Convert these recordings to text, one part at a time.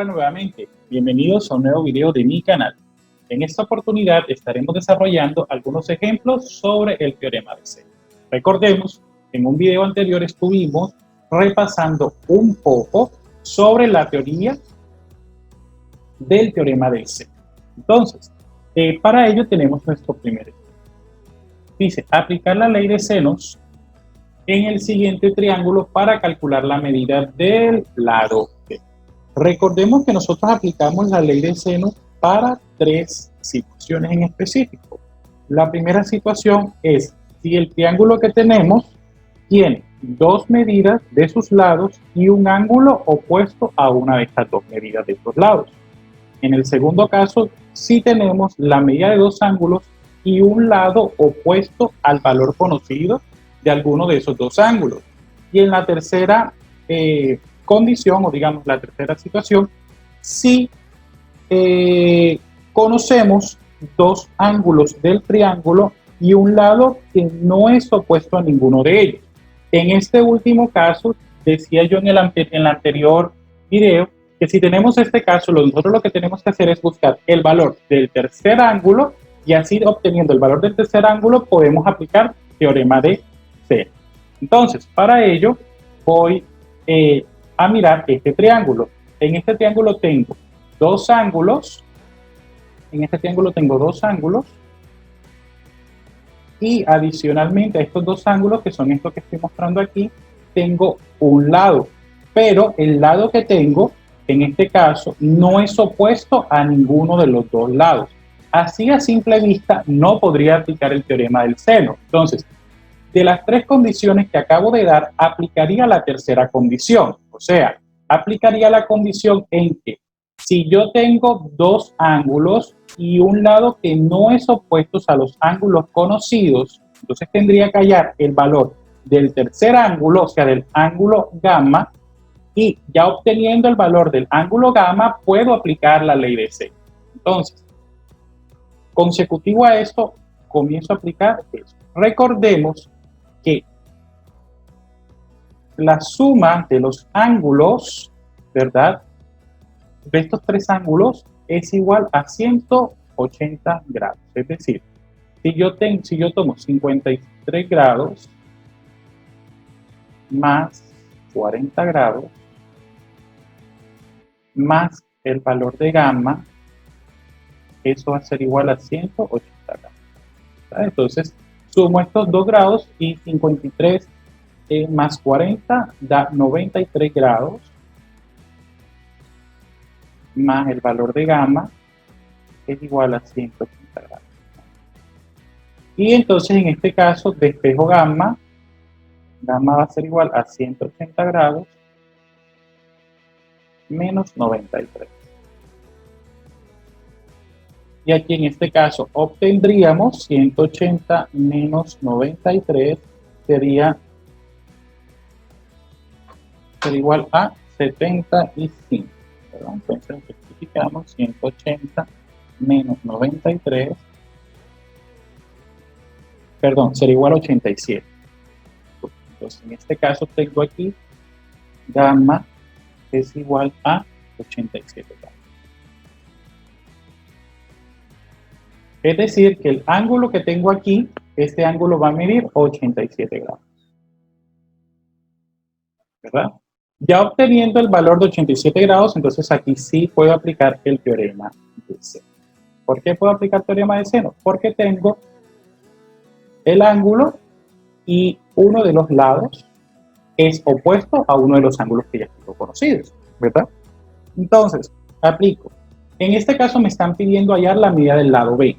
Hola nuevamente, bienvenidos a un nuevo video de mi canal. En esta oportunidad estaremos desarrollando algunos ejemplos sobre el teorema de Seno. Recordemos que en un video anterior estuvimos repasando un poco sobre la teoría del teorema de Seno. Entonces, para ello tenemos nuestro primer ejemplo. Dice, aplicar la ley de senos en el siguiente triángulo para calcular la medida del lado B. Recordemos que nosotros aplicamos la ley de seno para tres situaciones en específico. La primera situación es si el triángulo que tenemos tiene dos medidas de sus lados y un ángulo opuesto a una de estas dos medidas de estos lados. En el segundo caso, si tenemos la medida de dos ángulos y un lado opuesto al valor conocido de alguno de esos dos ángulos. Y en la tercera condición, o digamos la tercera situación, si conocemos dos ángulos del triángulo y un lado que no es opuesto a ninguno de ellos. En este último caso, decía yo en el anterior video, que si tenemos este caso, nosotros lo que tenemos que hacer es buscar el valor del tercer ángulo y así obteniendo el valor del tercer ángulo podemos aplicar teorema de Seno. Entonces, para ello voy a mirar este triángulo. En este triángulo tengo dos ángulos. Y adicionalmente a estos dos ángulos, que son estos que estoy mostrando aquí, tengo un lado. Pero el lado que tengo, en este caso, no es opuesto a ninguno de los dos lados. Así a simple vista no podría aplicar el teorema del seno. Entonces, de las tres condiciones que acabo de dar, aplicaría la tercera condición. O sea, aplicaría la condición en que si yo tengo dos ángulos y un lado que no es opuesto a los ángulos conocidos, entonces tendría que hallar el valor del tercer ángulo, o sea, del ángulo gamma, y ya obteniendo el valor del ángulo gamma, puedo aplicar la ley de Seno. Entonces, consecutivo a esto, comienzo a aplicar esto. Recordemos que la suma de los ángulos, ¿verdad?, de estos tres ángulos es igual a 180 grados. Es decir, si yo tomo 53 grados más 40 grados más el valor de gamma, eso va a ser igual a 180 grados. ¿Verdad? Entonces, sumo estos 2 grados y 53 más 40 da 93 grados más el valor de gamma es igual a 180 grados. Y entonces en este caso despejo gamma va a ser igual a 180 grados menos 93. Y aquí en este caso obtendríamos 180 menos 93 sería igual a 75. ¿Verdad? Entonces rectificamos 180 menos 93, perdón, sería igual a 87. Entonces en este caso tengo aquí gamma es igual a 87 grados. Es decir, que el ángulo que tengo aquí, este ángulo va a medir 87 grados. ¿Verdad? Ya obteniendo el valor de 87 grados, entonces aquí sí puedo aplicar el teorema de Seno. ¿Por qué puedo aplicar teorema de Seno? Porque tengo el ángulo y uno de los lados es opuesto a uno de los ángulos que ya tengo conocidos, ¿verdad? Entonces, aplico. En este caso me están pidiendo hallar la medida del lado B.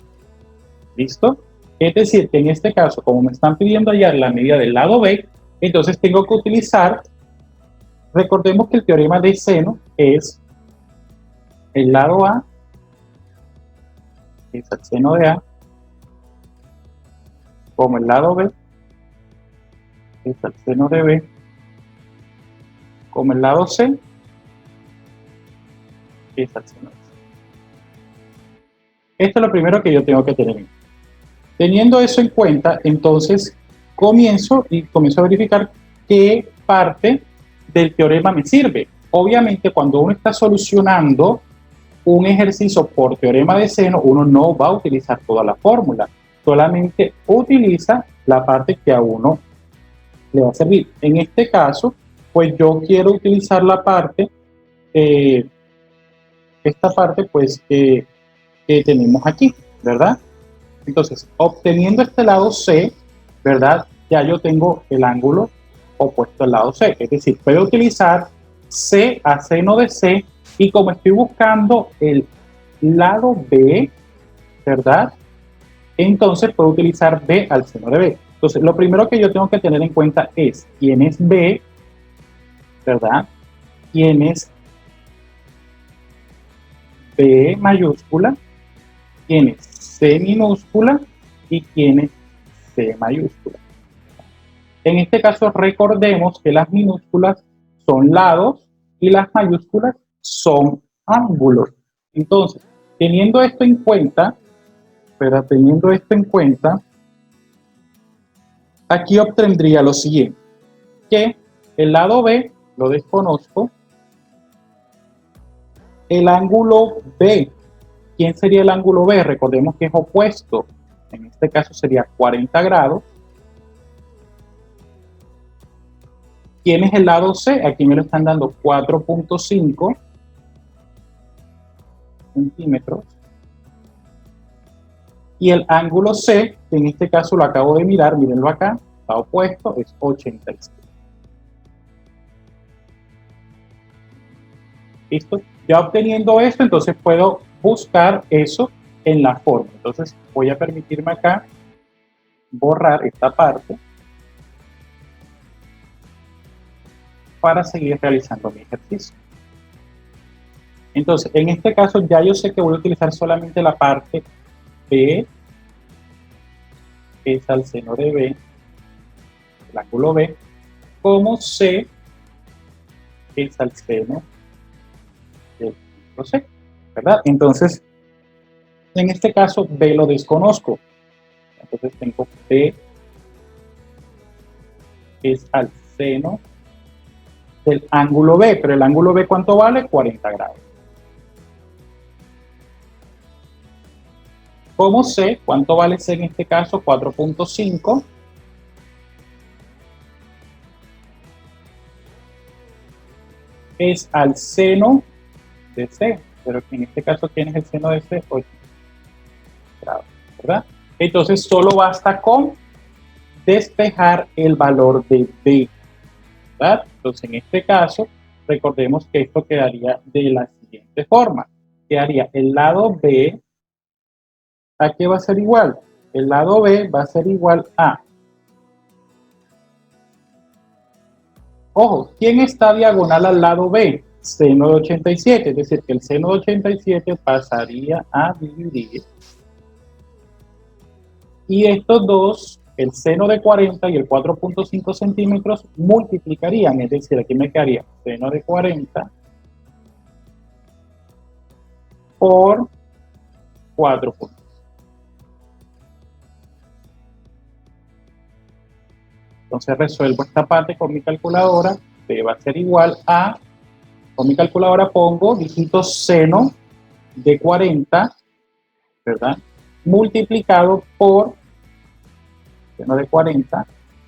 ¿Listo? Es decir, que en este caso, como me están pidiendo hallar la medida del lado B, entonces tengo que utilizar, recordemos que el teorema de Seno es el lado A es el seno de A, como el lado B es el seno de B, como el lado C es el seno de C. Esto es lo primero que yo tengo que tener en cuenta. Teniendo eso en cuenta, entonces comienzo a verificar qué parte del teorema me sirve. obviamente cuando uno está solucionando un ejercicio por teorema de seno, uno no va a utilizar toda la fórmula, solamente utiliza la parte que a uno le va a servir. En este caso, pues yo quiero utilizar la parte, esta parte pues que tenemos aquí, ¿verdad? Entonces, obteniendo este lado C, ¿verdad? Ya yo tengo el ángulo opuesto al lado C, es decir, puedo utilizar C a seno de C, y como estoy buscando el lado B, ¿verdad? Entonces puedo utilizar B al seno de B. Entonces, lo primero que yo tengo que tener en cuenta es quién es B, ¿verdad? Quién es B mayúscula, quién es C minúscula y quién es C mayúscula. En este caso, recordemos que las minúsculas son lados y las mayúsculas son ángulos. Entonces, teniendo esto en cuenta, pero teniendo esto en cuenta, aquí obtendría lo siguiente, que el lado B lo desconozco, el ángulo B, ¿quién sería el ángulo B? Recordemos que es opuesto, en este caso sería 40 grados. ¿Quién es el lado C? Aquí me lo están dando 4.5 centímetros. Y el ángulo C, que en este caso lo acabo de mirar, mírenlo acá, está opuesto, es 87. ¿Listo? Ya obteniendo esto, entonces puedo buscar eso en la forma. Entonces voy a permitirme acá borrar esta parte para seguir realizando mi ejercicio. Entonces, en este caso ya yo sé que voy a utilizar solamente la parte B, que es al seno de B, el ángulo B, como C, que es al seno del ángulo C, ¿verdad? Entonces, en este caso B lo desconozco. Entonces tengo B, que es al seno del ángulo B, pero el ángulo B ¿cuánto vale? 40 grados. Como C, ¿cuánto vale C en este caso? 4.5. Es al seno de C, pero en este caso, ¿quién es el seno de C? 8 grados, ¿verdad? Entonces, solo basta con despejar el valor de B, ¿verdad? Entonces, en este caso, recordemos que esto quedaría de la siguiente forma. Quedaría el lado B, ¿a qué va a ser igual? El lado B va a ser igual a... Ojo, ¿quién está diagonal al lado B? Seno de 87, es decir, que el seno de 87 pasaría a dividir. Y estos dos, el seno de 40 y el 4.5 centímetros, multiplicarían, es decir, aquí me quedaría seno de 40 por 4 puntos. Entonces resuelvo esta parte con mi calculadora, que va a ser igual a, con mi calculadora pongo, dígito seno de 40, ¿verdad? Multiplicado por, seno de 40,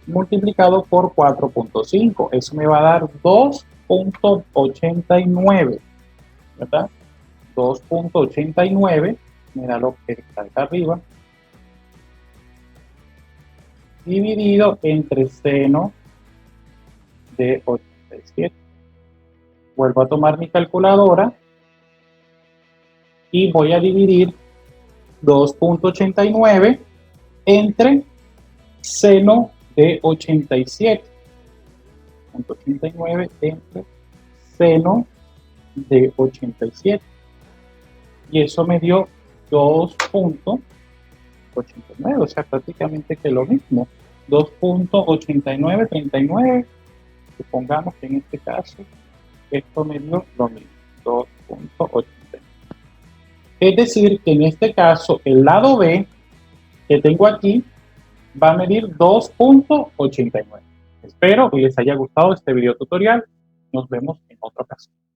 multiplicado por 4.5. Eso me va a dar 2.89, ¿verdad? 2.89, mira lo que está acá arriba, dividido entre seno de 87. Vuelvo a tomar mi calculadora y voy a dividir 2.89 entre seno de 87. 2.89 entre seno de 87. Y eso me dio 2.89, o sea, prácticamente que lo mismo. 2.8939, supongamos que en este caso esto me dio lo mismo, 2.89. Es decir, que en este caso el lado B que tengo aquí va a medir 2.89. Espero que les haya gustado este video tutorial Nos vemos en otra ocasión.